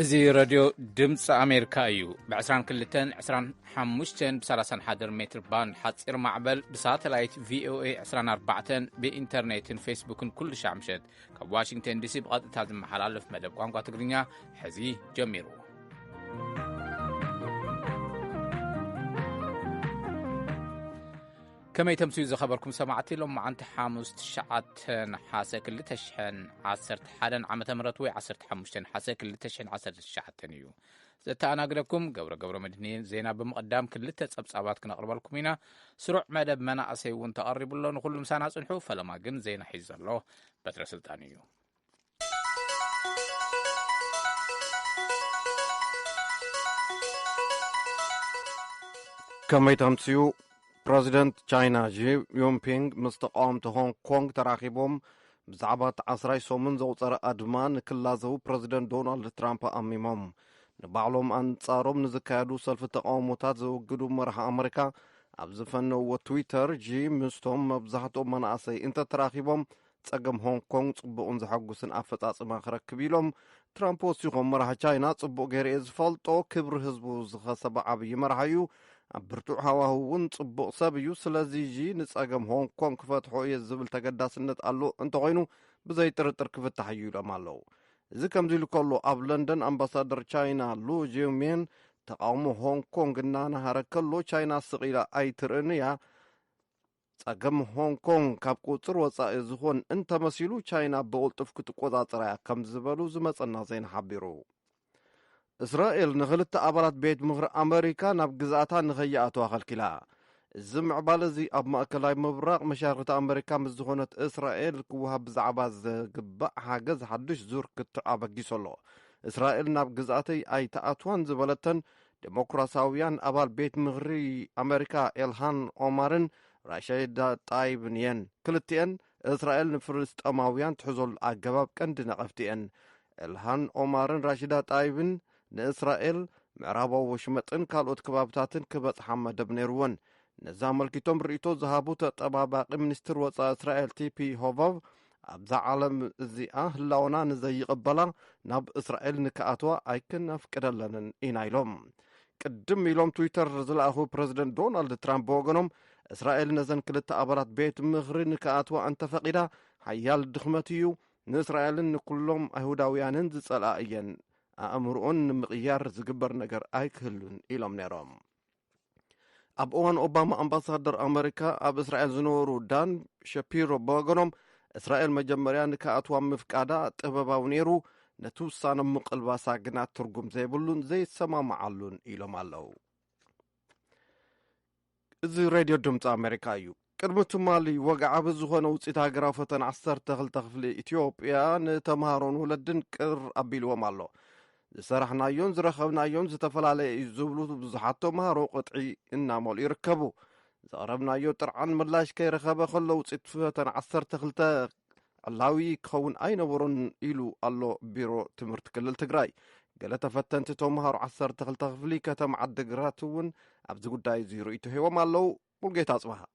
እዚ راديو ድምፂ ኣሜሪካ እዩ ብ22 25 31 ሜትር ባንድ ሓፂር ማዕበል ብሳተላይት VOA 24 ብኢንተርኔትን ፌስቡክን ኩሉ ሻምሸት ካብ ዋሽንግተን ዲሲ ብቐጥታ ዝመሓላለፍ መደብ ቋንቋ ትግርኛ ሕዚ ጀሚሩ كما يتمسوا زخبركم سمعت لهم عن تحامس تشعت حاسة كل تشحن عصرت حالا عمة مرتوي عصرت حمشتن حاسة كل تشحن عصرت الشحتن يو زتا أنا أقولكم قبر مدنين زينا بمقدام كل تتصابات كنا أقرب لكم هنا سرع مدى بمنا أسيون تقرب الله نقول مسانا صنحو فلما قن زينا حيز الله بتر سلطانيو كما يتمسوا بريزيدنت تشاينا جي يونبينغ مستقام هونغ كونغ تراخيبهم بزعبات عصراي سومن زوصر أدمان كلازو بريزيدنت دونالد ترامب أميمهم نبعلهم أن صارهم نزكادو سلف تقاموتات زوجدو مرح أمريكا أبزفنو وتويتر جي مستهم مبزحتو مناسي انت تراخيبهم تسقم هونغ كونغ صبقون زحقوسن أفتاس ماخرك كبيلهم ترامبو سيخهم مرح تشاينا صبقو غير إزفالتو كبر حزبو زخصب عبي مرحيو برتوع هواهون صبق سابيو سلازي جي نساقم هونغ كونغ فتحو يزبل تقداسنت قالو انتو غينو بزي ترتر كفت تحيو لمالو زي كمزيلو كولو اب لندن امباسادر تشاينا لو جيومين تقاومو هونغ كونغ نانا هاركلو تشاينا سقيلة اي ترنيا تساقم هونغ كونغ كاب قوتر وصا ازخون انت مسيلو تشاينا بغلطف كتقوضا ترايا كمزبالو زمتنا زين حبيرو إسرائيل نغلت أبرات بيت مغر أمريكا ناب جزاتها نغيئات وخلكلا الزمع بالزي أب مأكلاي مبرق مشاركة أمريكا مزخونة إسرائيل كوها بزعباز قبع حاجز حدش زور كتعب جيسولو إسرائيل ناب جزاتي أي تأتوان زبالتن ديمقراطاويان أبال بيت مغري أمريكا إلهان عمرن راشد طايبنيان كلتين إسرائيل نفرست أماويان تحزل أجواب كند نقفتين إلهان عمرن راشد طايبن نإسرائيل معرابو وشمتن كالوت كبابتاتن كبت حمد بنيروان نظام الكتوم ريتو زهابو تطباباق منستر وصا إسرائيل تي بي هوفاف أبزع عالم الزيئة هلاونا نزي قبلا ناب إسرائيل نكاتوا أيكن أفكرلن إينايلوم قدم يلوم تويتر زلأخو بريزيدنت دونالد ترامب وغنوم إسرائيل نزن كلتا أبرات بيت مغري نكاتوا أنت فقيدا حيال دخمتيو نإسرائيل نكلهم أهوداويانن زلائيين أمرؤون مغيار زقبر نجر أيكهلون إلهم نيرام أب أوان أوباما أمباسادر أمريكا أب إسرائيل زنورو دان شابيرو باغنوم إسرائيل مجمريان كأتوام مفقادا تباباو نيرو نتوسان مقلبا ساقنات ترقم زي بلون زي السما معلون إلهم اللو إذي راديو دمت أمريكا يو كرمتو مالي وقع بزخونا وصيت هاقرافتن عصر تغل تغفلي إثيوبيا نتمهارون ولدن كر أبيلو مالو زسرحنا يون زرخبنا يون زتفلالي يزبلو بزحاتو مهارو قطعي إنامول يركبو زقربنا يو ترعان ملاش كي رخبا خلو وصيت فتن عصر تغلتا اللاوي كون أين ورون إلو اللو بيرو تمرت كلل تقراي قالتا فتنت تو مهارو عصر تغلتا غفلي كتم عدقراتون أبزي قداي زيرو إتو هوا مالو ولقيت أصبحا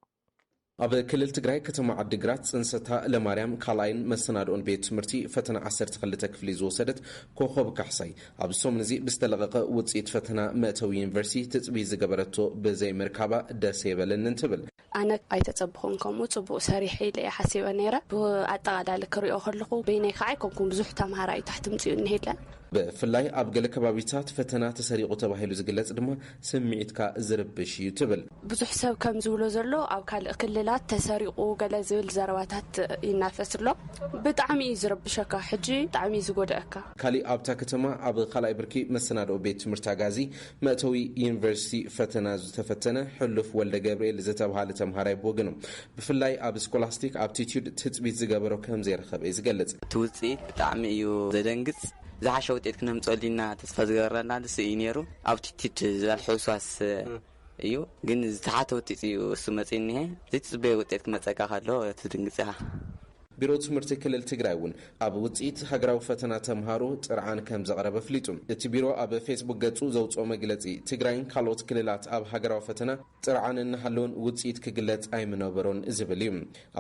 أب كلل تجري كتم عدقرات سنستها لماريام كالاين مسنادون بيت مرتي فتنا عسر تخلتك في لزوسدت كوخب كحصي أب سومنزي بستلقق وتصيت فتنا مأتوي يونيفرسيتي تطبيق زجبرته بزي مركبة دسيبل ننتبل أنا أيتتصبحون كم وتصبوا سريحي لي حسيب نيرة بأعتقد على كريو خلقوا بيني خايكم بزحتها مهاري تحت متيون هيلا بفلاي أبقى كبابيتات فتنا تسريق تباهيلو زقلت دما سمعتك زربش يتبل بزح سب كم زولو زلو أو كللات تسريقو قال زول زرواتات ينافس له بطعمي زربشكا حجي طعمي زغودكا كالي أبتا كتما أب خلاي بركي مسنادو بيت مرتغازي مأتوي يونيفرسيتي فتنا زتفتنا حلف ولد جبريل زتبها لتمهاري بوغنم بفلاي أب سكولاستيك أبتيتيود تثبيت زغبرو كم زيرخب يزغلت توصيت طعمي يو زدنقص زحشة وتيت كنا متقولينا تسفزغرنا لسينيرو أبتيتيت زالحوساس ايو ግን ዝተሓተ ውጤት እዩ እሱ መፅኒ ዘይ ፅበየ ውጤት ክመፀካ ከሎ ትድንግፅኻ ቢሮ ትምህርቲ ክልል ትግራይ እውን ኣብ ውጽኢት ሃገራዊ ፈተና ተምሃሮ ጥርዓን ከም ዘቕረበ ፍሊጡ እቲ ቢሮ ኣብ ፌስቡክ ገጹ ዘውፅኦ መግለጺ ትግራይን ካልኦት ክልላት ኣብ ሃገራዊ ፈተና ጥርዓን እናሃለውን ውጽኢት ክግለጽ ኣይምነበሮን ዝብል እዩ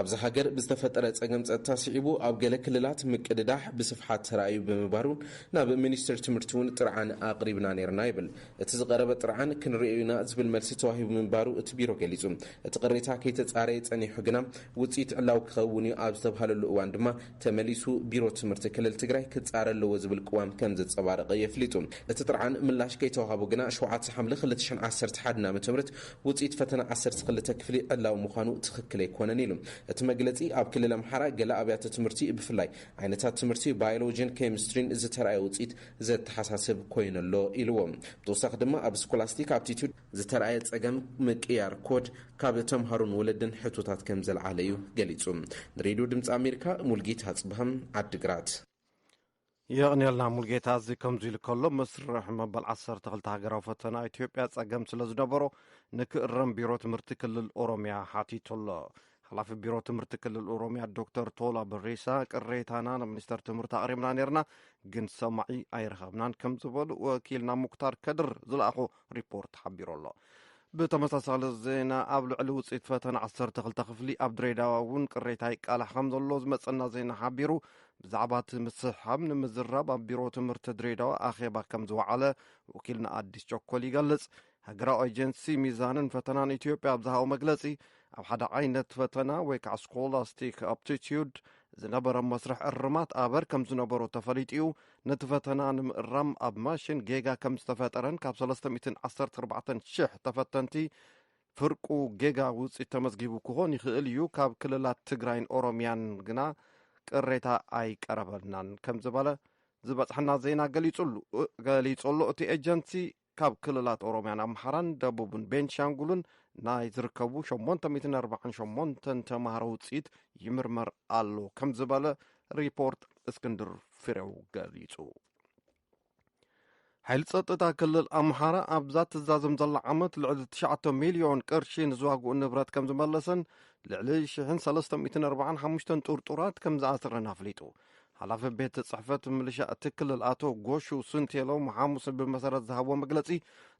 ኣብዚ ሃገር ብዝተፈጠረ ጸገም ጸጥታ ስዒቡ ኣብ ገለ ክልላት ምቅድዳሕ ብስፍሓት ተራእዩ ብምባሩ ናብ ሚኒስትር ትምህርቲ እውን ጥርዓን ኣቕሪብና ነርና ይብል እቲ ዝቐረበ ጥርዓን ክንሪኦ ኢና ዝብል መልሲ ተዋሂቡ ምንባሩ እቲ ቢሮ ገሊጹ እቲ ቅሬታ ከይተጻረየ ጸኒሑ ግና ውጽኢት ዕላው ክኸውን እዩ ኣብ ዝተባሃለሉ እዋን ድማ ተመሊሱ ቢሮ ትምህርቲ ክልል ትግራይ ክጻረ ኣለዎ ዝብል ቅዋም ከም ዘጸባረቀ የፍሊጡ እቲ ጥርዓን ምላሽ ከይተዋሃቡ ግና 7 ሓምለ 2011 ዓ.ም ውጽኢት ፈተና 12 ክፍሊ ዕላው ምዃኑ ትኽክል ኣይኮነን ኢሉ እቲ መግለጺ ኣብ ክልል ኣምሓራ ገለ ኣብያተ ትምህርቲ ብፍላይ ዓይነታት ትምህርቲ ባዮሎጂን ኬሚስትሪን ዝተረኣየ ውጽኢት ዘተሓሳስብ ኮይነሎ ኢልዎም ብተወሳኺ ድማ ኣብ ስኮላስቲክ ኣፕቲቱድ ዝተረኣየ ጸገም ምቅያር ኮድ ካብ ተምሃሮን ወለድን ሕቶታት ከም ዘለዓለ እዩ ገሊጹ ንሬድዮ ድምፂ ኣሜሪካ ሙልጌታ ጽብሃም ዓዲግራት የቕንየልና ሙልጌታ እዚ ከምዚ ኢሉ ከሎ መስርሕ መበል 12 ሃገራዊ ፈተና ኢትዮጵያ ጸገም ስለ ዝነበሮ ንክእረም ቢሮ ትምህርቲ ክልል ኦሮሚያ ሓቲቱሎ ሓላፊ ቢሮ ትምህርቲ ክልል ኦሮሚያ ዶክተር ቶላ በሬሳ ቅሬታና ሚኒስተር ትምህርቲ ኣቕሪብና ነርና ግን ሰማዒ ኣይረኸብናን ከም ዝበሉ ወኪልና ሙክታር ከድር ዝለኣኹ ሪፖርት ሓቢሩ ኣሎ ብተመሳሳሊ ዜና ኣብ ልዕሊ ውጽኢት ፈተና 12 ክፍሊ ኣብ ድሬዳዋ እውን ቅሬታ ይቃላሕ ከም ዘሎ ዝመፀና ዜና ሓቢሩ ብዛዕባ እቲ ምስሓብ ንምዝራብ ኣብ ቢሮ ትምህርቲ ድሬዳዋ ኣኼባ ከም ዝወዓለ ወኪልና ኣዲስ ቸኮል ይገልጽ ሃገራዊ ኤጀንሲ ሚዛንን ፈተናን ኢትዮጵያ ኣብ ዝሃቦ መግለጺ ኣብ ሓደ ዓይነት ፈተና ወይ ከዓ ስኮላስቲክ ኣፕቲቱድ ዝነበረ መስርሕ እርማት ኣበር ከም ዝነበሮ ተፈሊጥዩ ነቲ ፈተና ንምእራም ኣብ ማሽን ጌጋ ከም ዝተፈጠረን ካብ 314,000 ተፈተንቲ ፍርቁ ጌጋ ውጽኢት ተመዝጊቡ ክኾን ይኽእል እዩ ካብ ክልላት ትግራይን ኦሮሚያን ግና ቅሬታ ኣይቀረበልናን ከም ዝበለ ዝበፅሐና ዜና ገሊጹሉ እቲ ኤጀንሲ ካብ ክልላት ኦሮሚያን ኣምሓራን ደቡብን ቤንሻንጉልን ናይ ዝርከቡ 848 ተምሃሮ ውጽኢት ይምርመር ኣሎ ከም ዝበለ ሪፖርት እስክንድር ፍሬው ገሊጹ ሓይሊ ጸጥታ ክልል ኣምሓራ ኣብዛ ትዛዘም ዘላ ዓመት ልዕሊ 9 ሚልዮን ቅርሺ ንዝዋግኡ ንብረት ከም ዝመለሰን ልዕሊ 1345 ጥርጡራት ከም ዝኣስረን ኣፍሊጡ ሓላፊ ቤት ጽሕፈት ምልሻ እቲ ክልል ኣቶ ጎሹ ስንቴሎም ሐሙስ ብመሰረት ዝሃቦ መግለጺ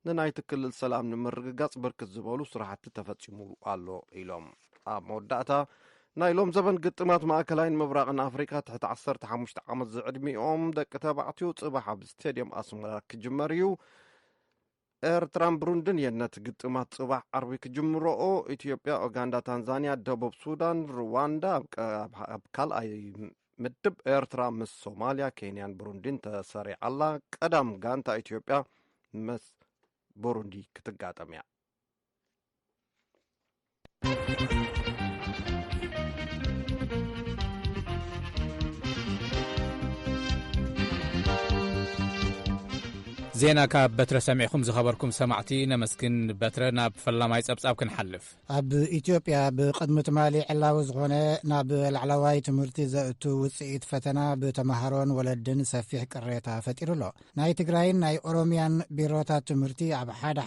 ንናይቲ ክልል ሰላም ንምርግጋጽ ብርክት ዝበሉ ስራሕቲ ተፈጺሙ ኣሎ ኢሎም ኣብ መወዳእታ ናይ ሎም ዘበን ግጥማት ማእከላይን ምብራቕን ኣፍሪካ ትሕቲ 15 ዓመት ዝዕድሚኦም ደቂ ተባዕትዮ ጽባሕ ኣብ ስቴድየም ኣስመራ ክጅመር እዩ ኤርትራን ብሩንድን የነት ግጥማት ጽባሕ ዓርቢ ክጅምርኦ ኢትዮጵያ ኡጋንዳ ታንዛንያ ደቡብ ሱዳን ሩዋንዳ ኣብ ካልኣይ ምድብ ኤርትራ ምስ ሶማልያ ኬንያን ብሩንዲን ተሰሪዓላ ቀዳም ጋንታ ኢትዮጵያ ምስ ብሩንዲ ክትጋጠም እያ ዜና ካብ በትረ ሰሚዕኩም ዝኸበርኩም ሰማዕቲ ነመስግን በትረ ናብ ፈላማይ ጸብጻብ ክንሓልፍ ኣብ ኢትዮጵያ ብቅድሚ ትማሊ ዕላዊ ዝኾነ ናብ ላዕለዋይ ትምህርቲ ዘእቱ ውጽኢት ፈተና ብተምሃሮን ወለድን ሰፊሕ ቅሬታ ፈጢሩሎ ናይ ትግራይን ናይ ኦሮሚያን ቢሮታት ትምህርቲ ኣብ ሓደ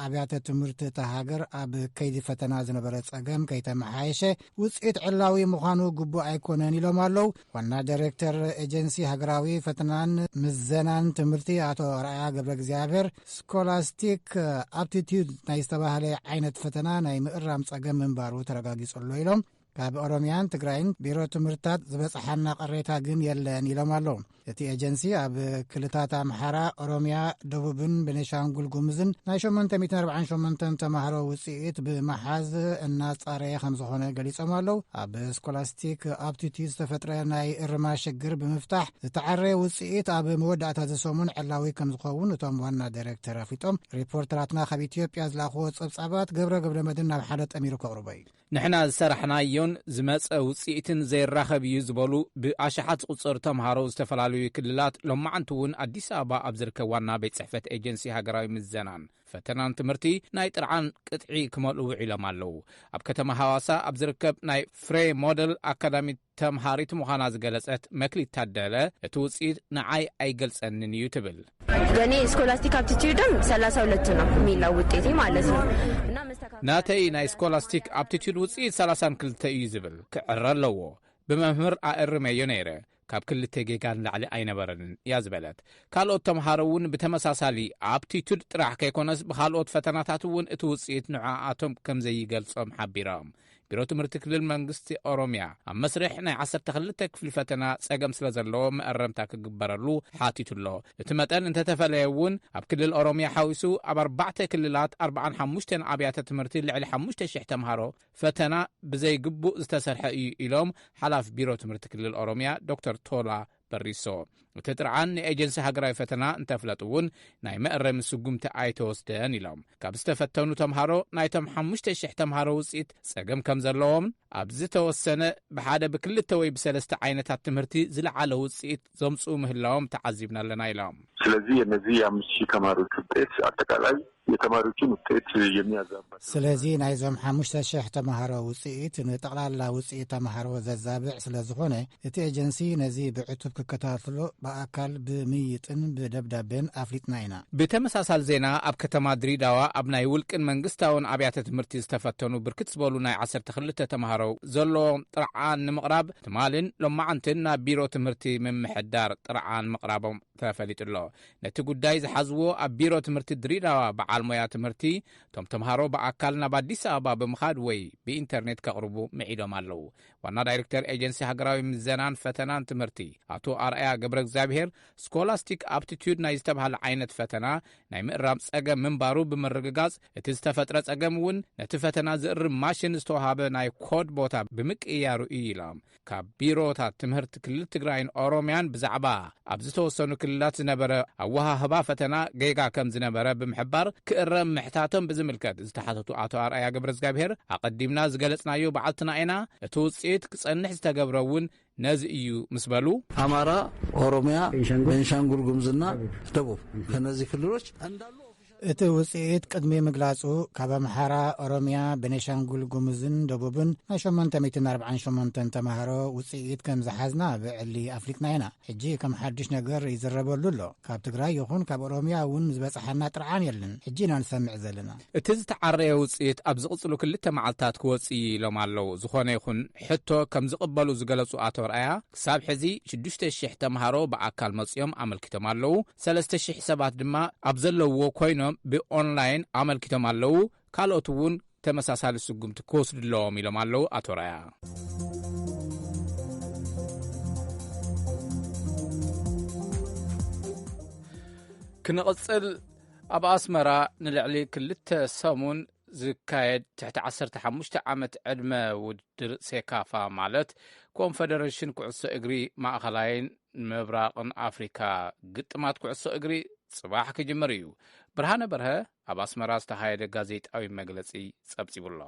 ኣብያተ ትምህርቲ ተሃገር ኣብ ከይዲ ፈተና ዝነበረ ጸገም ከይተመሓየሸ ውጽኢት ዕላዊ ምዃኑ ግቡእ ኣይኮነን ኢሎም ኣለው ዋና ዳይሬክተር ኤጀንሲ ሃገራዊ ፈተናን ምዘናን ትምህርቲ አቶ ራያ ገብረ እግዚአብሔር ስኮላስቲክ አፕቲቱድ ናይ ዝተባህለ ዓይነት ፈተና ናይ ምእራም ጸገም ምንባሩ ተረጋጊጹሎ ኢሎም ካብ ኦሮሚያን ትግራይን ቢሮ ትምህርታት ዝበጽሓና ቅሬታ ግን የለን ኢሎም ኣለው እቲ ኤጀንሲ ኣብ ክልታት ኣምሓራ ኦሮሚያ ደቡብን ቤኒሻንጉል ጉሙዝን ናይ 848 ተምሃሮ ውጽኢት ብመሓዝ እናጻረየ ከም ዝኾነ ገሊጾም ኣለው ኣብ ስኮላስቲክ አፕቲቱድ ዝተፈጥረ ናይ እርማ ሽግር ብምፍታሕ ዝተዓረየ ውጽኢት ኣብ መወዳእታ ዝሰሙን ዕላዊ ከም ዝኸውን እቶም ዋና ዳይሬክተር ኣፍሊጦም ሪፖርተራትና ካብ ኢትዮጵያ ዝለኣኽዎ ጸብጻባት ገብረ መድን ናብ ሓደ ጠሚሩ ከቕርቦ እዩ ንሕና ዝሰራሕናዮን ዝመፀ ውጽኢትን ዘይራኸብ እዩ ዝበሉ ብኣሽሓት ዝቝጸሩ ተምሃሮ ዝተፈላለዩ ክልላት ሎማዓንቲ እውን ኣዲስ ኣበባ ኣብ ዝርከብ ዋና ቤት ጽሕፈት ኤጀንሲ ሃገራዊ ምዘናን ፈተናን ትምህርቲ ናይ ጥርዓን ቅጥዒ ክመልኡ ውዒሎም ኣለው ኣብ ከተማ ሐዋሳ ኣብ ዝርከብ ናይ ፍሬ ሞዴል አካዳሚ ተምሃሪት ምዃና ዝገለጸት መክሊት ታደለ እቲ ውጽኢት ንዓይ ኣይገልጸንን እዩ ትብል የኔ ስኮላስቲክ አፕቲቱድም 32 ነው የሚለው ውጤቴ ማለት ነው እና ናተይ ናይ ስኮላስቲክ አፕቲቱድ ውጽኢት 32 እዩ ዝብል ክዕረ ኣለዎ ብመምህር ኣእርመዮ ነይረ ካብ ክልተ ጌጋን ላዕሊ ኣይነበረንን እያ ዝበለት ካልኦት ተምሃሮ እውን ብተመሳሳሊ ኣፕቲቱድ ጥራሕ ከይኮነስ ብካልኦት ፈተናታት እውን እቲ ውፅኢት ንዓኣቶም ከም ዘይገልጾም ሓቢሮም ቢሮ ትምህርቲ ክልል መንግስቲ ኦሮሚያ ኣብ መስርሕ ናይ 12 ክፍሊ ፈተና ጸገም ስለ ዘለዎ መእረምታ ክግበረሉ ሓቲቱሎ እቲ መጠን እንተተፈለየ እውን ኣብ ክልል ኦሮሚያ ሓዊሱ ኣብ 4 ክልላት 45 ኣብያተ ትምህርቲ ልዕሊ 5000 ተምሃሮ ፈተና ብዘይግቡእ ዝተሰርሐ እዩ ኢሎም ሓላፍ ቢሮ ትምህርቲ ክልል ኦሮሚያ ዶክተር ቶላ በሪሶ እቲ ጥርዓን ንኤጀንሲ ሃገራዊ ፈተና እንተፍለጥ እውን ናይ መእረሚ ስጉምቲ ኣይተወስደን ኢሎም ካብ ዝተፈተኑ ተምሃሮ ናይቶም 5000 ተምሃሮ ውፅኢት ጸገም ከም ዘለዎም ኣብ ዝተወሰነ ብሓደ ብክልተ ወይ ብሰለስተ ዓይነታት ትምህርቲ ዝለዓለ ውፅኢት ዘምጽኡ ምህላዎም ተዓዚብና ኣለና ኢሎም ስለዚህ እነዚህ 5000 ተማሪዎች ውጤት አጠቃላይ የተማሪዎችን ውጤት የሚያዛባ ስለዚህ ናይዞም 5000 ተምሃሮ ውፅኢት ንጠቅላላ ውፅኢት ተምሃሮ ዘዛብዕ ስለ ዝኾነ እቲ ኤጀንሲ ነዚ ብዕቱብ ክከታተሎ በአካል ብምይጥን ብደብዳቤን አፍሊጥና ኢና ብተመሳሳሊ ዜና ኣብ ከተማ ድሬዳዋ ኣብ ናይ ውልቅን መንግስታውን ኣብያተ ትምህርቲ ዝተፈተኑ ብርክት ዝበሉ ናይ 12 ተምሃሮ ዘለዎም ጥርዓን ንምቕራብ ትማልን ሎማዓንትን ናብ ቢሮ ትምህርቲ ምምሕዳር ጥርዓን ምቕራቦም ተፈሊጡሎ ነቲ ጉዳይ ዝሓዝዎ ኣብ ቢሮ ትምህርቲ ድሬዳዋ በዓል ሞያ ትምህርቲ ቶም ተምሃሮ በአካል ናብ አዲስ አበባ ብምኻድ ወይ ብኢንተርኔት ከቕርቡ ምዒዶም ኣለው ዋና ዳይሬክተር ኤጀንሲ ሃገራዊ ምዘናን ፈተናን ትምህርቲ አቶ አርአያ ገብረ እግዚአብሔር ስኮላስቲክ አፕቲቱድ ናይ ዝተባሃለ ዓይነት ፈተና ናይ ምእራም ጸገም ምንባሩ ብምርግጋጽ እቲ ዝተፈጥረ ጸገም እውን ነቲ ፈተና ዝእርም ማሽን ዝተዋሃበ ናይ ኮድ ቦታ ብምቅያሩ እዩ ኢሎም ካብ ቢሮታት ትምህርቲ ክልል ትግራይን ኦሮሚያን ብዛዕባ ኣብ ዝተወሰኑ ክልላት ዝነበረ ኣወሃህባ ፈተና ጌጋ ከም ዝነበረ ብምሕባር ክእረም ምሕታቶም ብዝምልከት ዝተሓተቱ አቶ አርአያ ገብረ እግዚአብሔር አቀዲምና ዝገለጽናዮ በዓልትና ኢና እቲ ውፅኢት ክጸንሕ ዝተገብረ እውን ነዚ እዩ ምስ በሉ አማራ ኦሮሚያ ቤንሻንጉል ጉሙዝና ደቡብ ከነዚህ ክልሎች እንዳሉ እቲ ውፅኢት ቅድሚ ምግላጹ ካብ ኣምሓራ ኦሮሚያ ቤንሻንጉል ጉሙዝን ደቡብን ናይ 848 ተምሃሮ ውፅኢት ከም ዝሓዝና ብዕሊ ኣፍሊጥና ኢና ሕጂ ከም ሓድሽ ነገር ይዝረበሉ ኣሎ ካብ ትግራይ ይኹን ካብ ኦሮሚያ እውን ዝበፅሓና ጥርዓን የለን ሕጂ ኢና ንሰምዕ ዘለና እቲ ዝተዓረየ ውፅኢት ኣብ ዝቕጽሉ ክልተ መዓልትታት ክወፅእ ኢሎም ኣለው ዝኾነ ይኹን ሕቶ ከም ዝቕበሉ ዝገለጹ ኣቶ ረኣያ ክሳብ ሕዚ 6000 ተምሃሮ ብኣካል መጽኦም ኣመልኪቶም ኣለው 3000 ሰባት ድማ ኣብ ዘለውዎ ኮይኖም ብኦንላይን አመልኪቶም አለው ካልኦት እውን ተመሳሳሊ ስጉምቲ ክወስድለዎም ኢሎም ኣለው አቶ ረኣያ ክንቕጽል ኣብ ኣስመራ ንልዕሊ 2 ሰሙን ዝካየድ ትሕቲ 15 ዓመት ዕድመ ውድድር ሴካፋ ማለት ኮንፌደሬሽን ኩዕሶ እግሪ ማእኸላይን ምብራቕን አፍሪካ ግጥማት ኩዕሶ እግሪ ጽባሕ ክጅምር እዩ ብርሃነ በርሀ ኣብ ኣስመራ ዝተኻየደ ጋዜጣዊ መግለጺ ጸብጺቡሎ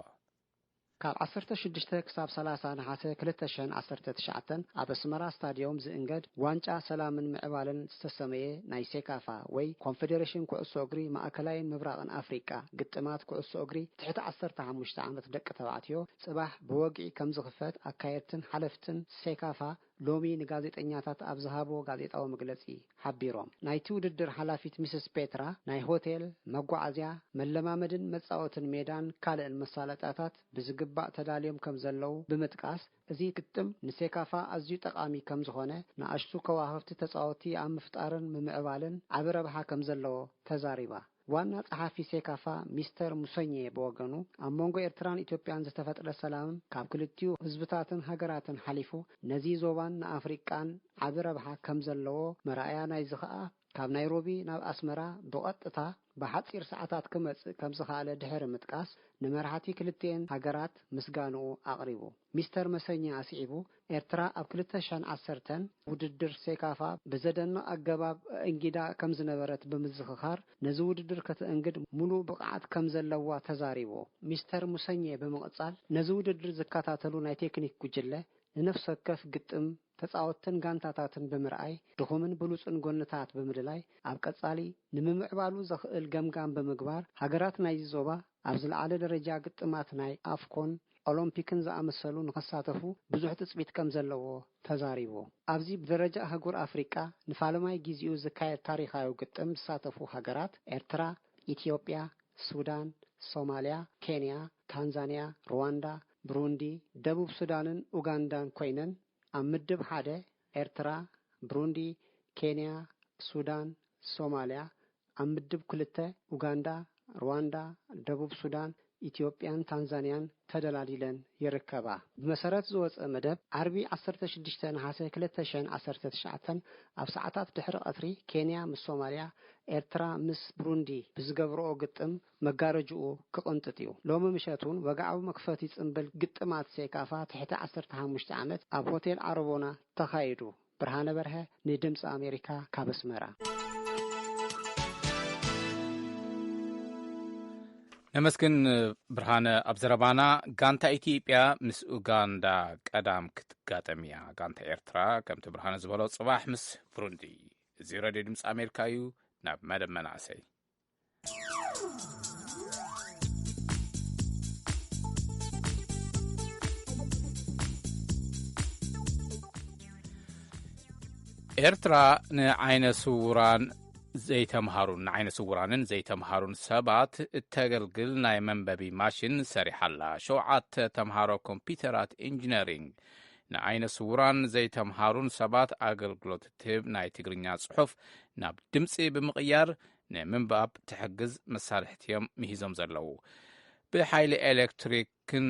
ካብ 16 ክሳብ 30 ነሓሴ 2019 ኣብ ኣስመራ ስታድዮም ዝእንገድ ዋንጫ ሰላምን ምዕባልን ዝተሰመየ ናይ ሴካፋ ወይ ኮንፌደሬሽን ኩዕሶ እግሪ ማእከላይን ምብራቕን አፍሪካ ግጥማት ኩዕሶ እግሪ ትሕቲ 15 ዓመት ደቂ ተባዕትዮ ጽባሕ ብወግዒ ከም ዝኽፈት ኣካየድትን ሓለፍትን ሴካፋ ሎሚ ንጋዜጠኛታት ኣብ ዝሃቦ ጋዜጣዊ መግለጺ ሓቢሮም ናይቲ ውድድር ሓላፊት ሚስስ ፔትራ ናይ ሆቴል መጓዓዝያ መለማመድን መጻወትን ሜዳን ካልእን መሳለጣታት ብዝግባእ ተዳልዮም ከም ዘለው ብምጥቃስ እዚ ግጥም ንሴካፋ ኣዝዩ ጠቃሚ ከም ዝኾነ ንኣሽቱ ከዋህብቲ ተጻወቲ ኣብ ምፍጣርን ምምዕባልን ዓብ ረብሓ ከም ዘለዎ ተዛሪባ ዋና ጸሓፊ ሴካፋ ሚስተር ሙሰኘ በወገኑ ኣብ መንጎ ኤርትራን ኢትዮጵያን ዝተፈጠረ ሰላም ካብ ክልቲኡ ህዝብታትን ሃገራትን ሓሊፉ ነዚ ዞባን ንኣፍሪቃን ዓብ ረብሓ ከም ዘለዎ መራእያ ናይ ዝኸኣ ካብ ናይሮቢ ናብ ኣስመራ ብቐጥታ ብሓፂር ሰዓታት ክመጽእ ከም ዝኻለ ድሕሪ ምጥቃስ ንመራሕቲ ክልቲአን ሃገራት ምስጋንኡ ኣቕሪቡ ሚስተር መሰኘ ኣስዒቡ ኤርትራ ኣብ 2010 ውድድር ሴካፋ ብዘደንቕ ኣገባብ እንግዳ ከም ዝነበረት ብምዝኽኻር ነዚ ውድድር ከተእንግድ ሙሉእ ብቕዓት ከም ዘለዋ ተዛሪቡ ሚስተር ሙሰኘ ብምቕጻል ነዚ ውድድር ዝከታተሉ ናይ ቴክኒክ ጉጅለ ንነፍሲ ወከፍ ግጥም ተጻወትን ጋንታታትን ብምርኣይ ድኹምን ብሉጽን ጎንታት ብምድላይ ኣብ ቀጻሊ ንምምዕባሉ ዘኽእል ገምጋም ብምግባር ሃገራት ናይ ዞባ ኣብ ዝለዓለ ደረጃ ግጥማት ናይ ኣፍኮን ኦሎምፒክን ዝኣመሰሉ ንኸሳተፉ ብዙሕ ትጽቢት ከም ዘለዎ ተዛሪቡ ኣብዚ ብደረጃ ኣህጉር ኣፍሪቃ ንፋለማይ ጊዜኡ ዝካየድ ታሪኻዊ ግጥም ዝሳተፉ ሃገራት ኤርትራ፣ ኢትዮጵያ፣ ሱዳን፣ ሶማሊያ፣ ኬንያ፣ ታንዛንያ፣ ሩዋንዳ፣ ብሩንዲ፣ ደቡብ ሱዳንን ኡጋንዳን ኮይነን ኣብ ምድብ 1 ኤርትራ፣ ብሩንዲ፣ ኬንያ፣ ሱዳን፣ ሶማሊያ፣ ኣብ ምድብ 2 ኡጋንዳ፣ ሩዋንዳ፣ ደቡብ ሱዳን፣ ኢትዮጵያን ታንዛንያን ተደላሊለን ይርከባ። ብመሰረት ዝወፀ መደብ ዓርቢ 16 ነሐሴ 2019 ኣብ ሰዓታት ድሕሪ ቀትሪ ኬንያ ምስ ሶማሊያ ኤርትራ ምስ ብሩንዲ ብዝገብርኦ ግጥም መጋረጅኡ ክቕንጥጥ እዩ። ሎሚ ምሸቱን ወግዓዊ መክፈቲ ጽምብል ግጥማት ሴካፋ ትሕቲ 15 ዓመት ኣብ ሆቴል ዓረቦና ተኻይዱ። ብርሃነ በርሀ ንድምፂ ኣሜሪካ ካብ ኣስመራ። ነመስግን ብርሃነ። ኣብ ዘረባና ጋንታ ኢትዮጵያ ምስ ኡጋንዳ ቀዳም ክትጋጠም እያ። ጋንታ ኤርትራ ከምቲ ብርሃነ ዝበሎ ጽባሕ ምስ ብሩንዲ። እዚ ሬድዮ ድምፂ ኣሜሪካ እዩ። ናብ መደብ መናእሰይ ኤርትራ ንዓይነ ስውራንን ዘይተምሃሩን ሰባት እተገልግል ናይ መንበቢ ማሽን ሰሪሓላ። 7 ተምሃሮ ኮምፒተራት ኢንጂነሪንግ ንዓይነ ስውራን ዘይተምሃሩን ሰባት ኣገልግሎት ትህብ ናይ ትግርኛ ጽሑፍ ናብ ድምፂ ብምቕያር ንምንባብ ትሕግዝ መሳርሕቲ እዮም ምሂዞም ዘለዉ። ብሓይሊ ኤሌክትሪክን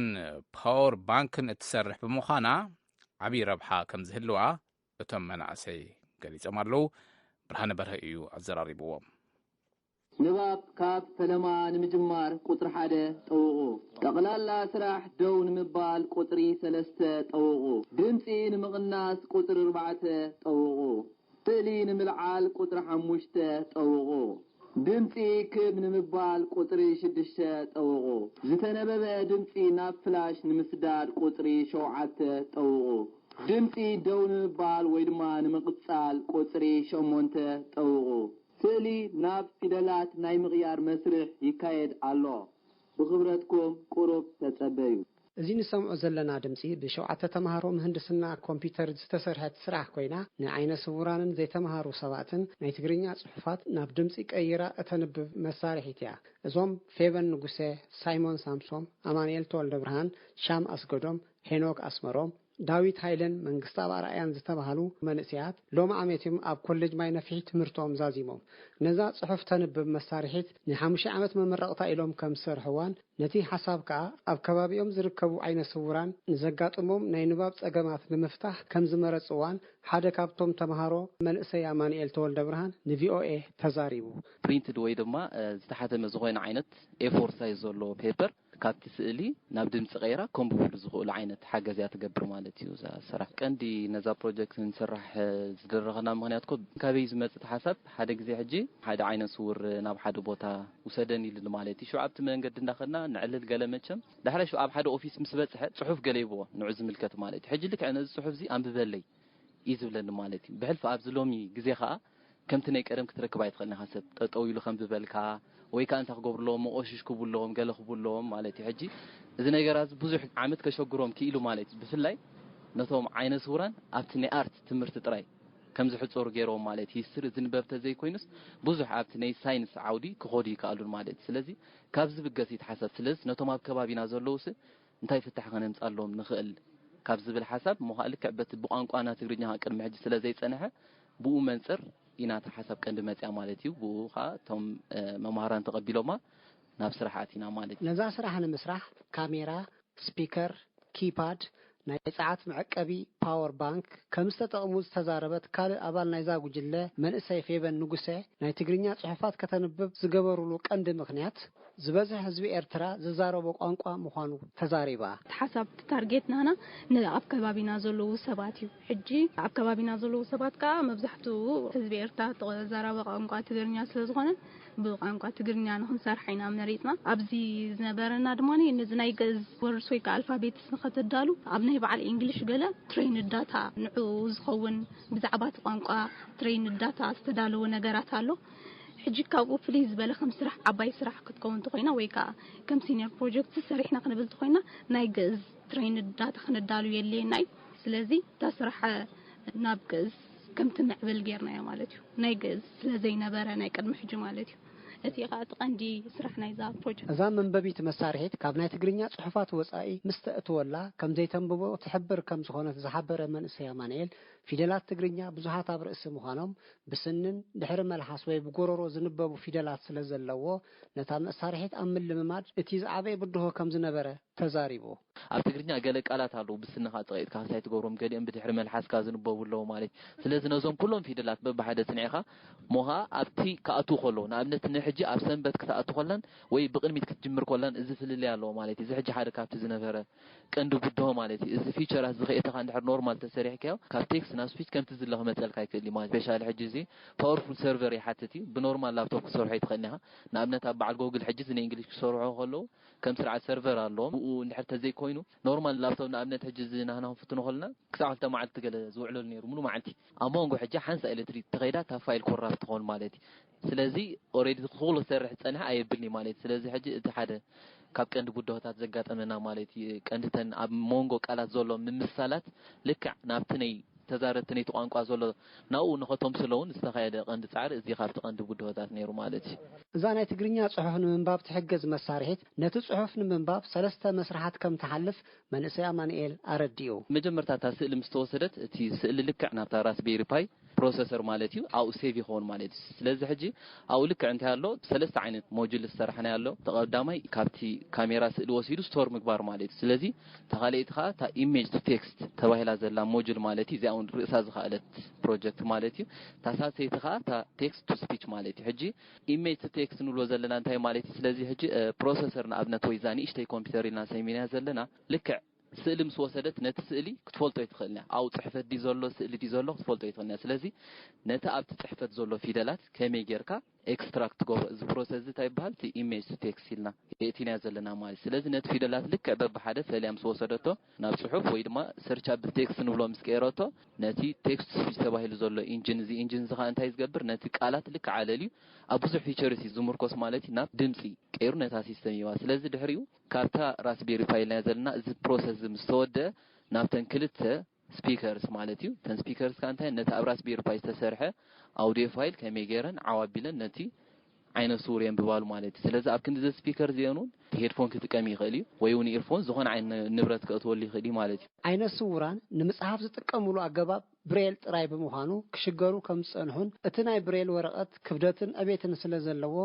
ፓወር ባንክን እትሰርሕ ብምዃና ዓብዪ ረብሓ ከም ዝህልዋ እቶም መናእሰይ ገሊፆም ኣለዉ። ብርሃነ በርሀ እዩ ኣዘራሪብዎም። ንባብ ካብ ፈለማ ንምጅማር ቁጥሪ 1 ጠውቑ። ጠቕላላ ስራሕ ደው ንምባል ቁጥሪ 3 ጠውቑ። ድምፂ ንምቕናስ ቁጥሪ 4 ጠውቑ። ስእሊ ንምልዓል ቁጥሪ 5 ጠውቑ። ድምፂ ክብ ንምባል ቁጥሪ 6 ጠውቑ። ዝተነበበ ድምፂ ናብ ፍላሽ ንምስዳድ ቁጥሪ 7 ጠውቑ። ድምፂ ደው ንምባል ወይ ድማ ንምቕጻል ቁጥሪ 8 ጠውቑ። ስእሊ ናብ ፊደላት ናይ ምቕያር መስርሕ ይካየድ ኣሎ። ብኽብረትኩም ቁሩብ ተጸበዩ። እዚ ንሰምዖ ዘለና ድምፂ ብ7 ተምሃሮ ምህንድስና ኮምፒተር ዝተሰርሐት ስራሕ ኮይና ንዓይነ ስውራንን ዘይተምሃሩ ሰባትን ናይ ትግርኛ ጽሑፋት ናብ ድምፂ ቀይራ እተንብብ መሳርሒት እያ። እዞም ፌበን ንጉሴ፣ ሳይሞን ሳምሶም፣ ኣማንኤል ተወልደ ብርሃን፣ ሻም ኣስገዶም፣ ሄኖክ ኣስመሮም፣ ዳዊት ሃይለን፣ መንግስቲ ኣባርኣያን ዝተባሃሉ መንእስያት ሎሚ ዓመትዮም ኣብ ኮሌጅ ማይ ነፍሒ ትምህርቶም ዛዚሞም ነዛ ጽሑፍ ተንብብ መሳርሒት ን5 ዓመት መመረቕታ ኢሎም ከም ዝሰርሕዋን ነቲ ሓሳብ ከዓ ኣብ ከባቢኦም ዝርከቡ ዓይነ ስውራን ንዘጋጥሞም ናይ ንባብ ጸገማት ንምፍታሕ ከም ዝመረጽዋን ሓደ ካብቶም ተምሃሮ መንእሰይ ኣማንኤል ተወልደ ብርሃን ንቪኦኤ ተዛሪቡ። ፕሪንትድ ወይ ድማ ዝተሓተመ ዝኾነ ዓይነት ኤ4 ሳይዝ ዘለዎ ፔፐር ካብቲ ስእሊ ናብ ድምፂ ቀይራ ኮምፒውተር ዝኽእሉ ዓይነት ሓገዝያ ትገብር ማለት እዩ። ዛ ስራሕ ቀንዲ ነዛ ፕሮጀክት ንስራሕ ዝደረኸና ምክንያት ካበይ ዝመጽእ ሓሳብ ሓደ ግዜ ሕጂ ሓደ ዓይነ ስውር ናብ ሓደ ቦታ ውሰደን ኢሉ ማለት እዩ። ሸውዓብቲ መንገዲ እንዳኸና ንዕልል ገለመቸም ዳሕራይ ኣብ ሓደ ኦፊስ ምስ በጽሐ ጽሑፍ ገለይብዎ ንዑ ዝምልከት ማለት እዩ። ሕጂ ልክዕ ነዚ ጽሑፍ እዚ አንብበለይ እዩ ዝብለኒ ማለት እዩ። ብሕልፊ ኣብዚ ሎሚ ግዜ ከዓ ከምቲ ናይ ቀደም ክትረክብ ኣይትኽእልና ሓሰብ ጠጠው ኢሉ ከም ዝበልካ ወይ ከዓ እንታይ ክገብርሎም መቆሽሽ ክብሎም ገለ ክብሎም ማለት እዩ። ሕጂ እዚ ነገራት ብዙሕ ዓመት ከሸግሮም ክኢሉ ማለት እዩ። ብፍላይ ነቶም ዓይነ ስውራን ኣብቲ ናይ ኣርት ትምህርቲ ጥራይ ከም ዝሕጾሩ ገይሮም ማለት እዩ። ሂስትሪ ዝንበብተ ዘይኮይኑስ ብዙሕ ኣብቲ ናይ ሳይንስ ዓውዲ ክኸዱ ይከኣሉን ማለት እዩ። ስለዚ ካብዚ ብገስ ይተሓሰብ። ስለዚ ነቶም ኣብ ከባቢና ዘለውስ እንታይ ፍታሕ ከነምጻሎም ንኽእል ካብ ዝብል ሓሳብ ልክዕ በቲ ብቋንቋና ትግርኛ ቅድሚ ሕጂ ስለ ዘይጸንሐ ብኡ መንጽር ኢና ተሓሳብ ቀንዲ መጽያ ማለት እዩ። ብኡ ከዓ እቶም መምሃራን ተቐቢሎማ ናብ ስራሓት ኢና ማለት እዩ። ነዛ ስራሕ ንምስራሕ ካሜራ፣ ስፒከር፣ ኪፓድ፣ ናይ ሰዓት መዐቀቢ ፓወር ባንክ ከም ዝተጠቕሙ ዝተዛረበት ካልእ ኣባል ናይዛ ጉጅለ መንእሰይ ፌበን ንጉሴ ናይ ትግርኛ ጽሑፋት ከተንብብ ዝገበሩሉ ቀንዲ ምክንያት ዝበዝሕ ህዝቢ ኤርትራ ዝዛረቦ ቋንቋ ምዃኑ ተዛሪባ። ሓሳብ ታርጌት ናና ኣብ ከባቢና ዘለዉ ሰባት እዩ። ሕጂ ኣብ ከባቢና ዘለዉ ሰባት ከዓ መብዛሕትኡ ህዝቢ ኤርትራ ተዛረበ ቋንቋ ትግርኛ ስለዝኾነ ብቋንቋ ትግርኛ ንኽንሰርሕ ኢና መሪፅና። ኣብዚ ዝነበረና ድማ ነዚ ናይ ገዝ ወርስ ወይ ከዓ ኣልፋቤት ንኸተዳሉ ኣብ ናይ በዓል እንግሊሽ ገለ ትሬን ዳታ ንዑ ዝኸውን ብዛዕባ ቋንቋ ትሬን ዳታ ዝተዳለወ ነገራት ኣሎ። ሕጂ ካብኡ ፍልይ ዝበለ ከም ስራሕ ዓባይ ስራሕ ክትከውን ትኾይና ወይ ከዓ ከም ሲኒየር ፕሮጀክት ሰሪሕና ክንብል ትኾይና ናይ ገዝ ትሬን ዳታ ክንዳሉ የለየና እዩ። ስለዚ ተስራሕ ናብ ገዝ ከም ትምዕብል ጌርናዮ ማለት እዩ። ናይ ገዝ ስለዘይነበረ ናይ ቀድሚ ሕጂ ማለት እዩ። እቲ ቀንዲ ስራሕ ናይዛ ፕሮጀክት እዛ መንበቢት መሳርሒት ካብ ናይ ትግርኛ ጽሑፋት ወጻኢ ምስተእትወላ ከም ዘይተንብቦ ትሕብር ከም ዝኾነት ዝሓበረ መንእሰይ ኣማኑኤል ፊደላት ትግርኛ ብዙሓት ኣብ ርእሲ ምዃኖም ብስንን ድሕሪ መልሓስ ወይ ብጎሮሮ ዝንበቡ ፊደላት ስለ ዘለዎ ነታ መሳርሒት ኣብ ምልምማድ እቲ ዝዓበየ ብድሆ ከም ዝነበረ ተዛሪቡ ኣብ ትግርኛ ገለ ቃላት ኣለዉ ብስንኻ ጥቂት ካሳይ ትገብሮም ገሊኦም ብድሕሪ መልሓስካ ዝንበቡ ኣለዉ ማለት ስለዚ ነዞም ኩሎም ፊደላት በብሓደ ጽኒዕኻ ሞኻ ኣብቲ ከኣቱ ከሎ ንኣብነት ንሕጂ ኣብ ሰንበት ክትኣቱ ከለን ወይ ብቅድሚት ክትጅምር ከለን እዚ ፍልልያ ኣለዎ ማለት እዚ ሕጂ ሓደ ካብቲ ዝነበረ ቀንዲ ብድሆ ማለት እዚ ፊቸራት ዝኸእተኻ እንድሕር ኖርማል ተሰሪሕካዮ ካብ ቴክስት ናብ ስፒች ከምቲ ዝለኽ መፀልካ ይክእል ማለት ስፔሻሊ ሕጂ እዚ ፓወርፉል ሰርቨር ይሓትት እዩ ብኖርማል ላፕቶፕ ክሰርሖ ይትኽእል ኢኻ ንኣብነት ኣብ በዓል ጎግል ሕጂ ንእንግሊሽ ክሰርሖ ከለዉ ከም ስርዓት ሰርቨር ኣለዎም እንድሕር ተዘይኮይኑ ኖርማል ላፕቶፕ ንኣብነት ሕጂ ዝናህና ክንፍትኖ ከለና ክሳብ ክልተ መዓልቲ ገለ ዝውዕለሉ ነይሩ ሙሉ መዓልቲ ኣብ መንጎ ሕጂ ሓንሳ ኤሌክትሪክ ተኸይዳ እታ ፋይል ኮራፕት ትኾን ማለት እዩ ስለዚ ኦልሬዲ ኩሉ ዝሰርሕ ፀኒሐ ኣየብልኒ ማለት ስለዚ ሕጂ እቲ ሓደ ካብ ቀንዲ ብድሆታት ዘጋጠመና ማለት ቀንዲተን ኣብ መንጎ ቃላት ዘሎ ምምሳላት ልክዕ ናብቲ ናይ ተዛረብቲ ነቲ ቋንቋ ዘሎ ናብኡ ንኸቶም ስለውን ዝተኻየደ ቀንዲ ፃዕሪ እዚ ካብቲ ቀንዲ ብድሆታት ነይሩ ማለት እዩ እዛ ናይ ትግርኛ ጽሑፍ ንምንባብ ትሕገዝ መሳርሒት ነቲ ጽሑፍ ንምንባብ 3 መስራሓት ከም ተሓልፍ መንእሰይ ኣማኑኤል ኣረዲኡ መጀመርታ እታ ስእሊ ምስ ተወሰደት እቲ ስእሊ ልክዕ ናብታ ራስቤሪ ፓይ ፕሮሰሰር ማለት እዩ ኣብኡ ሴቭ ይኸውን ማለት እዩ ስለዚ ሕጂ ኣብኡ ልክዕ እንታይ ኣሎ 3 ዓይነት ሞጁል ዝሰራሕና ኣሎ ተቐዳማይ ካብቲ ካሜራ ስእሊ ወሲዱ ስቶር ምግባር ማለት እዩ ስለዚ ተኻልኢት ከዓ እታ ኢሜጅ ቱ ቴክስት ተባሂላ ዘላ ሞጁል ማለት እዩ እዚኣ እውን ርእሳ ዝኽኣለት ፕሮጀክት ማለት እዩ እታ ሳልሰይቲ ከዓ እታ ቴክስት ቱ ስፒች ማለት እዩ ሕጂ ኢሜጅ ቱ ቴክስት ንብሎ ዘለና እንታይ ማለት እዩ ስለዚ ሕጂ ፕሮሰሰር ንኣብነት ወይ ዛ ንእሽተይ ኮምፒተር ኢልና ሰይሚና ዘለና ልክዕ ስእሊ ምስ ወሰደት ነቲ ስእሊ ክትፈልጦ ይትኽእልና ኣብኡ ፅሕፈት ዲ ዘሎ ስእሊ ዲ ዘሎ ክትፈልጦ ይትኽእልና ስለዚ ነቲ ኣብቲ ፅሕፈት ዘሎ ፊደላት ከመይ ጌርካ ኤክስትራክት ገብሮ እዚ ፕሮሰስ እንታይ ይበሃል እቲ ኢሜጅ ቱ ቴክስት ኢልና የእቲና ዘለና ማለት ስለዚ ነቲ ፊደላት ልክዕ በብሓደ ፈሊያ ምስ ወሰደቶ ናብ ፅሑፍ ወይ ድማ ሰርች ኣብ ቴክስት ንብሎ ምስ ቀይረቶ ነቲ ቴክስት ስፒች ተባሂሉ ዘሎ ኢንጂን እዚ ኢንጂን እዚ ከዓ እንታይ ዝገብር ነቲ ቃላት ልክዕ ዓለልዩ ኣብ ብዙሕ ፊቸርስ ዝምርኮስ ማለት እዩ ናብ ድምፂ ቀይሩ ነታ ሲስተም ይዋ ስለዚ ድሕሪኡ ካብታ ራስቤሪ ፓይ ላይ ዘለና እዚ ፕሮሰስ ምስ ተወደአ ናብተን ክልተ ስፒከርስ ማለት እዩ ተን ስፒከርስ ከዓ እንታይ ነቲ ኣብ ራስቤሪ ፓይ ዝተሰርሐ ኣውዲዮ ፋይል ከመይ ገይረን ዓዋቢለን ነቲ ዓይነ ስውር የንብባሉ ማለት እዩ ስለዚ ኣብ ክንዲ ስፒከር እዚአን እውን ሄድፎን ክጥቀም ይኽእል እዩ ወይ እውን ኢርፎን ዝኾነ ዓይነት ንብረት ከእትወሉ ይኽእል ማለት እዩ ዓይነ ስውራን ንምጽሓፍ ዝጥቀምሉ ኣገባብ ብሬል ጥራይ ብምዃኑ ክሽገሩ ከም ዝጸንሑን እቲ ናይ ብሬል ወረቐት ክብደትን ዕቤትን ስለ ዘለዎ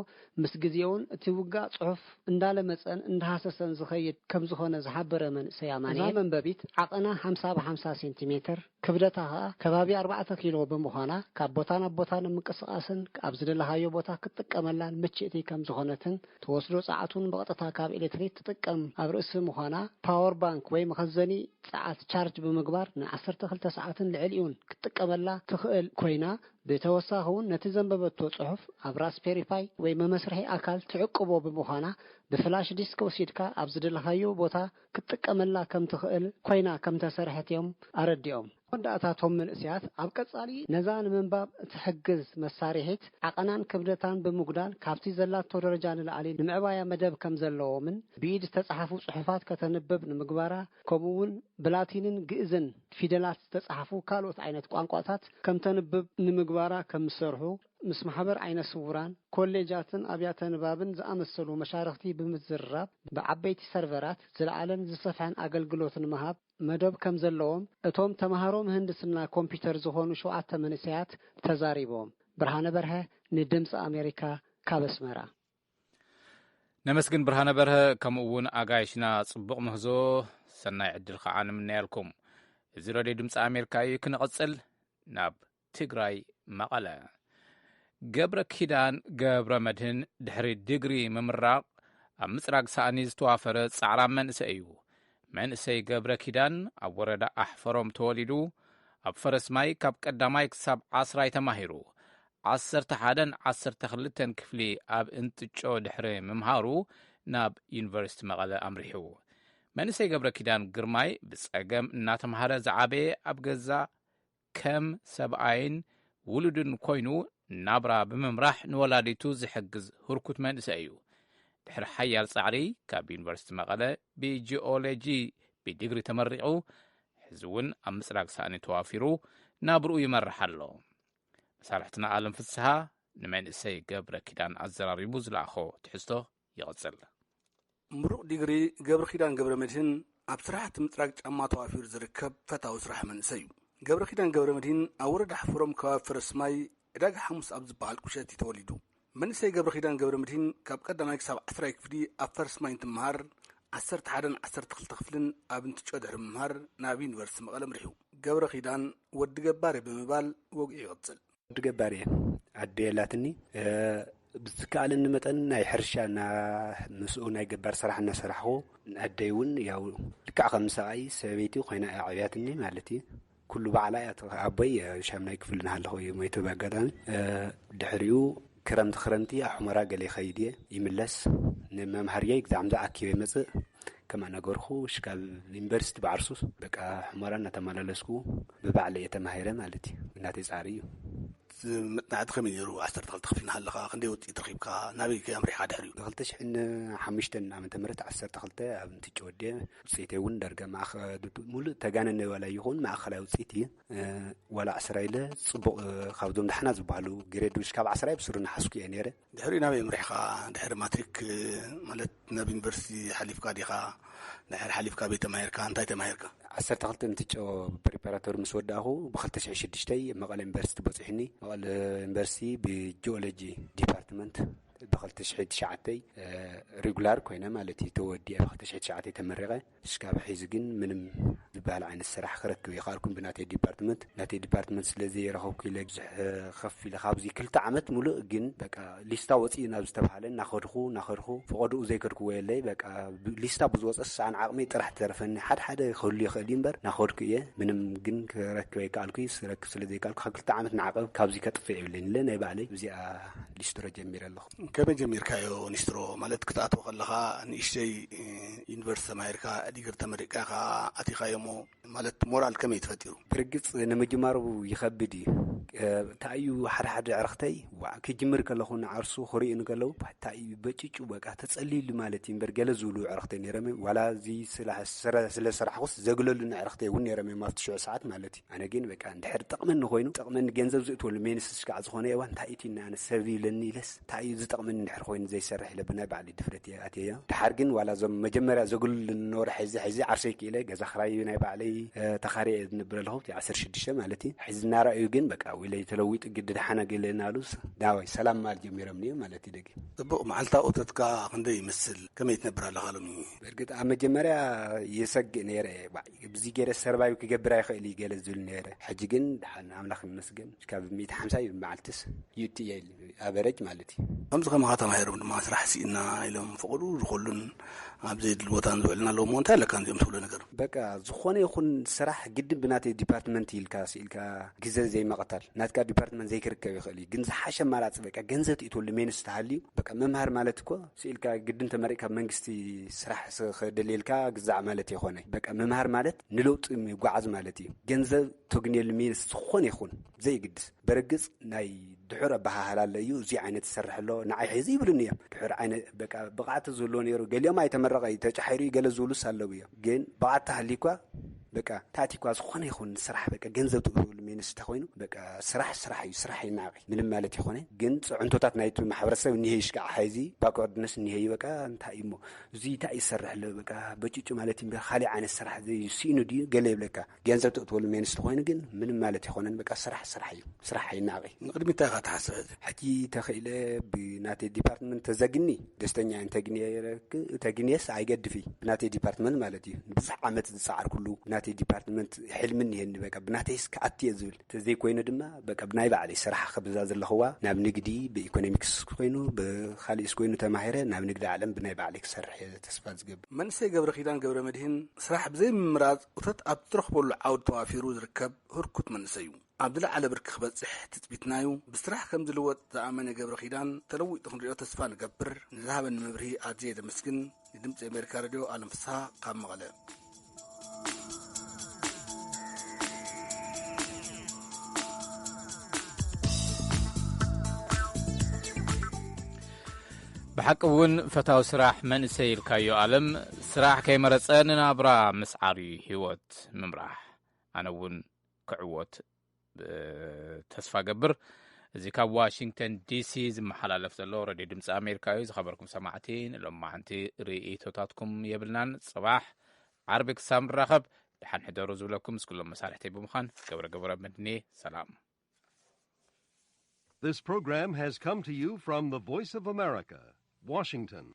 ምስ ግዜውን እቲ ውጋእ ጽሑፍ እንዳለመፀን እንዳሃሰሰን ዝኸይድ ከም ዝኾነ ዝሓበረ መንእሰይ ኣማኑኤል መንበቢት ዓቐና 50 ብ50 ሴንቲሜትር ክብደታ ከዓ ከባቢ 4 ኪሎ ብምዃና ካብ ቦታ ናብ ቦታ ንምንቅስቓስን ኣብ ዝደለኻዮ ቦታ ክትጥቀመላን ምችእቲ ከም ዝኾነትን ተወስዶ ጸዓቱን ብቐጥታ ካብ ኤሌክትሪክ ትጥቀም ኣብ ርእሲ ምዃና ፓወር ባንክ ወይ መኸዘኒ ጸዓት ቻርጅ ብምግባር ን12 ሰዓትን ልዕል እውን ክትጥቀመላ ትኽእል ኮይና ብተወሳኺ እውን ነቲ ዘንበበቶ ጽሑፍ ኣብ ራስቤሪ ፓይ ወይ መመስርሒ ኣካል ትዕቅቦ ብምዃና ብፍላሽ ዲስክ ወሲድካ ኣብ ዝደለኻዮ ቦታ ክትጥቀመላ ከም ትኽእል ኮይና ከም ተሰርሐት እዮም ኣረዲኦም ወዳእታቶም መንእስያት ኣብ ቀጻሊ ነዛ ንምንባብ ትሕግዝ መሳርሒት ዓቐናን ክብደታን ብምጉዳል ካብቲ ዘላቶ ደረጃ ንላዕሊ ንምዕባያ መደብ ከም ዘለዎምን ብኢድ ዝተጻሕፉ ጽሑፋት ከተንብብ ንምግባራ ከምኡውን ብላቲንን ግእዝን ፊደላት ዝተጻሕፉ ካልኦት ዓይነት ቋንቋታት ከም ተንብብ ንምግባራ ከም ዝሰርሑ ምስ ማሕበር ዓይነ ስውራን ኮሌጃትን ኣብያተ ንባብን ዝኣመሰሉ መሻርክቲ ብምዝርራብ ብዓበይቲ ሰርቨራት ዝለዓለን ዝሰፍሐን ኣገልግሎት ንምሃብ መደብ ከም ዘለዎም እቶም ተማሃሮ ምህንድስና ኮምፒውተር ዝኾኑ 7 መንእሰያት ተዛሪቦም ብርሃነ በርሀ ንድምፂ ኣሜሪካ ካብ ኣስመራ ነመስግን ብርሃነ በርሀ ከምኡ እውን ኣጋይሽና ጽቡቕ ምህዞ ሰናይ ዕድል ከዓ ንምናያልኩም እዚ ሬድዮ ድምፂ ኣሜሪካ እዩ ክንቐጽል ናብ ትግራይ መቐለ ገብረ ኪዳን ገብረ መድህን ድሕሪ ዲግሪ ምምራቕ ኣብ ምጽራቅ ሳእኒ ዝተዋፈረ ጻዕራ መንእሰይ እዩ መንእሰይ ገብረ ኪዳን ኣብ ወረዳ ኣሕፈሮም ተወሊዱ ኣብ ፈረስማይ ካብ ቀዳማይ ክሳብ 10 ተማሂሩ 11-12 ክፍሊ ኣብ እንጥጮ ድሕሪ ምምሃሩ ናብ ዩኒቨርሲቲ መቐለ ኣምሪሑ መንእሰይ ገብረ ኪዳን ግርማይ ብጸገም እናተምሃረ ዝዓበየ ኣብ ገዛ ከም ሰብኣይን ውሉድን ኮይኑ ናብራ ብምምራሕ ንወላዲቱ ዝሕግዝ ህርኩት መንእሰይ እዩ ድሕሪ ሓያል ጻዕሪ ካብ ዩኒቨርሲቲ መቐለ ብጂኦሎጂ ብዲግሪ ተመሪቑ ሕዚ እውን ኣብ ምጽራቅ ሳእኒ ተዋፊሩ ናብርኡ ይመርሕ ኣሎ መሳርሕትና ኣለም ፍስሓ ንመንእሰይ ገብረ ኪዳን ኣዘራሪቡ ዝለኣኾ ትሕዝቶ ይቕጽል። ምሩቕ ዲግሪ ገብረ ኪዳን ገብረ መድህን ኣብ ስራሕቲ ምጥራግ ጫማ ተዋፊሩ ዝርከብ ፈታዊ ስራሕ መንእሰይ እዩ። ገብረ ኪዳን ገብረ መድህን ኣብ ወረዳ ሕፍሮም ከባቢ ፈረስማይ ዕዳጋ ሓሙስ ኣብ ዝበሃል ቁሸት ተወሊዱ። መንእሰይ ገብረ ኪዳን ገብረ መድህን ካብ ቀዳማይ ክሳብ 10ይ ክፍሊ ኣብ ፈረስማይ እንትመሃር 11-12 ክፍልን ኣብ እንትጮ ድሕሪ ምምሃር ናብ ዩኒቨርሲቲ መቐለ ምሪሑ። ገብረ ኪዳን ወዲ ገባር ብምባል ወግዑ ይቕጽል። ወዲ ገባር እየ ኣዴላትኒ ብዝከኣለኒ መጠን ናይ ሕርሻና ምስኡ ናይ ገባር ስራሕ እናሰርሕኹ ኣደይ እውን ያው ልክዕ ከም ሰብኣይ ሰበይቲ ኮይና ኣዕብያትኒ ማለት እዩ። ኩሉ በዓላይ ኣቦይ ሻምናይ ክፍል እናሃለኹ እዩ ሞይቱ ብኣጋጣሚ። ድሕሪኡ ክረምቲ ኣብ ሑመራ ገለ ይኸይድ እየ ይምለስ ንመምሃርያይ ግዛዕ ምዛ ኣኪበ ይመፅእ ከማ ነገርኹ ሽካብ ዩኒቨርሲቲ ባዕርሱስ በቃ ሑመራ እናተመላለስኩ ብባዕለ እየ ተማሂረ ማለት እዩ። እናተይ ፃሪ እዩ ምጥናዕቲ ከመይ ነይሩ? 12 ክፍሊ እናሃለኻ ክንደይ ውፅኢት ረኺብካ ናበይ ኣምሪኻ ድሕሪኡ? 2005 ዓመተ ምህረት 12 ኣብ እንትጮ ወዲየ ውፅኢተይ እውን ዳርጋ ሙሉእ ተጋነነ ዋላ ይኹን ማእኸላይ ውፅኢት እዩ። ዋላ 10 ኢለ ፅቡቕ ካብዞም ዳሕና ዝበሃሉ ግሬድ ካብ 10 ብስሩ ናሓስኩ እየ ነይረ። ድሕሪ ናበይ ኣምሪሕኻ? ድሕሪ ማትሪክ ማለት ናብ ዩኒቨርሲቲ ሓሊፍካ ዲኻ? ድሕሪ ሓሊፍካ ቤት ተማሂርካ እንታይ ተማሂርካ? 12 እንትጮ ፕሪፓራቶሪ ምስ ወዳእኹ ብ2006 መቐለ ዩኒቨርሲቲ በፂሕኒ። መቐለ ዩኒቨርሲቲ ብጂኦሎጂ ዲፓርትመንት ብ2009 ሬጉላር ኮይነ ማለት እዩ ተወዲአ ብ2009 ተመረቀ። እስካብ ሕዚ ግን ምንም ዝበሃል ዓይነት ስራሕ ክረክብ ይኻልኩም ብናተይ ዲፓርትመንት ስለዚ ረኸብኩ ኢለ ብዙሕ ከፍ ኢለ ካብዚ 2 ዓመት ሙሉእ ግን በቃ ሊስታ ወፂኢ ናብ ዝተባሃለ ናኸድኹ ፍቐድኡ ዘይከድኩ ወየለይ በቃ ሊስታ ብዝወፀስ ኣነ ዓቕመይ ጥራሕ ተረፈኒ ሓደ ክህሉ ይኽእል እዩ እምበር ናኸድኩ እየ። ምንም ግን ክረክበ ይከኣልኩ ስረክብ ስለዘይከኣልኩ ካብ 2 ዓመት ንዓቐብ ካብዚ ከጥፍእ የብለኒ ለ ናይ ባዕለይ እዚኣ ሊስትሮ ጀሚረ ኣለኹ። ከመይ ጀሚርካዮ ኒስትሮ? ማለት ክትኣትዎ ከለኻ ንእሽተይ ዩኒቨርሲቲ ተማሂርካ ዲግሪ ተመሪቕካ ኣቲኻዮሞ ማለት ሞራል ከመይ ተፈጢሩ? ብርግፅ ንምጅማሩ ይኸብድ እዩ። ታዩ ሓደ ዕረኽተይ ክጅምር ከለኹ ንዓርሱ ክሪኡ ንከለዉ ታዩ በጭጩ በቃ ተጸሊሉ ማለት እዩ እምበር ገለ ዝብሉ ዕረኽተይ ነይረመ ዋላ እዚ ስለ ስራሕኩስ ዘግለሉኒ ዕረኽተይ እውን ነይረመ ኣብቲ 90 ሰዓት ማለት እዩ። ኣነ ግን በቃ እንድሕር ጠቕመኒ ኮይኑ ጠቕመኒ ገንዘብ ዝእትወሉ ሜንስስ ከዓ ዝኾነ እዋ እንታይ እቲ ኣነ ሰብ ይብለኒ ኢለስ ታዩ ዝጠቕመኒ እንድሕር ኮይኑ ዘይሰርሕ ኢለ ብናይ ባዕሊ ድፍረት ኣትየ። ድሓር ግን ዋላ ዞም መጀመርያ ዘግለሉኒ ነበረ ሕዚ ዓርሰይ ክኢለ ገዛ ክራይ ናይ ባዕለይ ተኻሪየ ዝንብር ኣለኹ 16 ማለት እዩ። ሕዚ እናርኣዩ ግን በቃ ወይለይ ተለዊጥ ግድ ድሓና ገለናሉስ ዳዋይ ሰላም ማል ጀሚሮም እዩ ማለት እዩ። ደጊ ጽቡቕ መዓልታዊ እቶትካ ክንደይ ይመስል? ከመይ ትነብር ኣለኻ ሎሚ? በርግጥ ኣብ መጀመርያ የሰግእ ነይረ ብዚ ገለ ሰርባይ ክገብር ኣይኽእል እዩ ገለ ዝብል ነይረ። ሕጂ ግን ድሓን ኣምላኽ ይመስገን ካብ 150 ብመዓልትስ ዩቲ እየ ኣበረጅ ማለት እዩ። ከምዚ ከምኻ ተማሂሮም ድማ ስራሕ ሲኢና ኢሎም ፍቕዱ ዝኽሉን ኣብ ዘይድል ቦታን ዝውዕልና ኣለዎ እንታይ ኣለካ እንዚኦም ትብሎ ነገር? በቃ ዝኾነ ይኹን ስራሕ ግድን ብናተይ ዲፓርትመንት ኢልካ ስኢልካ ግዜ ዘይመቐታል ናትካ ዲፓርትመንት ዘይክርከብ ይኽእል እዩ። ግን ዝሓሸ ማራፂ በቃ ገንዘብ ትእትወሉ ሜንስ ተሃልዩ በቃ መምሃር ማለት እኮ ስኢልካ ግድን ተመሪቕካ መንግስቲ ስራሕ ክደልየልካ ግዛዕ ማለት ይኾነ በቃ መምሃር ማለት ንለውጢ ምጓዓዝ ማለት እዩ። ገንዘብ ተግንየሉ ሜንስ ዝኾነ ይኹን ዘይግድስ በርግፅ ናይ ድሑር ኣባሃህላ ኣሎ እዩ እዚ ዓይነት ዝሰርሕ ኣሎ ንዓይ ሕዚ ይብሉኒ እዮም ድሑር ዓይነት በቃ ብቕዓቲ ዝህልዎ ነይሩ ገሊኦም ኣይተመረቐ እዩ ተጫሒሩ ገለ ዝብሉስ ኣለዉ እዮም። ግን ብቕዓቲ ሃሊኳ በቃ ታቲኳ ዝኾነ ይኹን ስራሕ በቃ ገንዘብ ትብሉ ሜንስ ተኮይኑ በቃ ስራሕ እዩ ስራሕ ይናቂ ምንም ማለት ይኾነ። ግን ጽዕንቶታት ናይቲ ማሕበረሰብ እኒሄ ይሽቃዕ ሕዚ ባክወርድነስ እኒሄ በቃ እንታይ እሞ እዚ እንታይ ይሰርሕ ኣሎ በቃ በጭጩ ማለት እዩ ካሊእ ዓይነት ስራሕ ዘይሲኢኑ ድዩ ገለ ይብለካ ገንዘብ ትብሉ ሜንስ ተኮይኑ ግን ምንም ማለት ይኾነን በቃ ስራሕ እዩ ስራሕ ይናቂ። ንቅድሚት እንታይ ኢኻ ትሓስብ? ሕጂ ተኽእለ ብናተይ ዲፓርትመንት ተዘግኒ ደስተኛ ተግንየስ ኣይገድፊ ብናተይ ዲፓርትመንት ማለት እዩ ብዙሕ ዓመት ዝፀዓር ኩሉ ናተይ ዲፓርትመንት ሕልምን ይሄን በቃ ብናተይስ ከኣትየ ዝብል ተዘይ ኮይኑ ድማ በቃ ብናይ ባዕለይ ስራሕ ክብዛ ዘለኽዋ ናብ ንግዲ ብኢኮኖሚክስ ኮይኑ ብካሊእስ ኮይኑ ተማሂረ ናብ ንግዲ ዓለም ብናይ ባዕለይ ክሰርሕ ተስፋ ዝገብር መንእሰይ ገብረ ኪዳን ገብረ መድህን ስራሕ ብዘይ ምምራፅ እቶት ኣብ ትረኽበሉ ዓውድ ተዋፊሩ ዝርከብ ህርኩት መንእሰይ እዩ። ኣብ ዝለዓለ ብርኪ ክበፅሕ ትፅቢትናዩ ብስራሕ ከም ዝልወጥ ዝኣመነ ገብረ ኪዳን ተለዊጡ ክንሪኦ ተስፋ ንገብር። ንዝሃበኒ መብርሂ ኣዝየ ደመስግን። ንድምፂ ኣሜሪካ ሬድዮ ኣለም ፍስሓ ካብ መቐለ። ብሓቂ እውን ፈታዊ ስራሕ መንእሰይ ኢልካዮ ኣለም ስራሕ ከይመረፀ ንናብራ ምስዓሪ ህይወት ምምራሕ ኣነ እውን ክዕወት ተስፋ ገብር። እዚ ካብ ዋሽንግተን ዲሲ ዝመሓላለፍ ዘሎ ሬድዮ ድምፂ ኣሜሪካ እዩ። ዝኸበርኩም ሰማዕቲ ንሎማዓንቲ ርእቶታትኩም የብልናን ጽባሕ ዓርቢ ክሳብ ንራኸብ ድሓን ሕደሩ ዝብለኩም ምስኩሎም መሳርሕተይ ብምዃን ገብረ መድኔ ሰላም። This program has come to you from the Voice of America, Washington.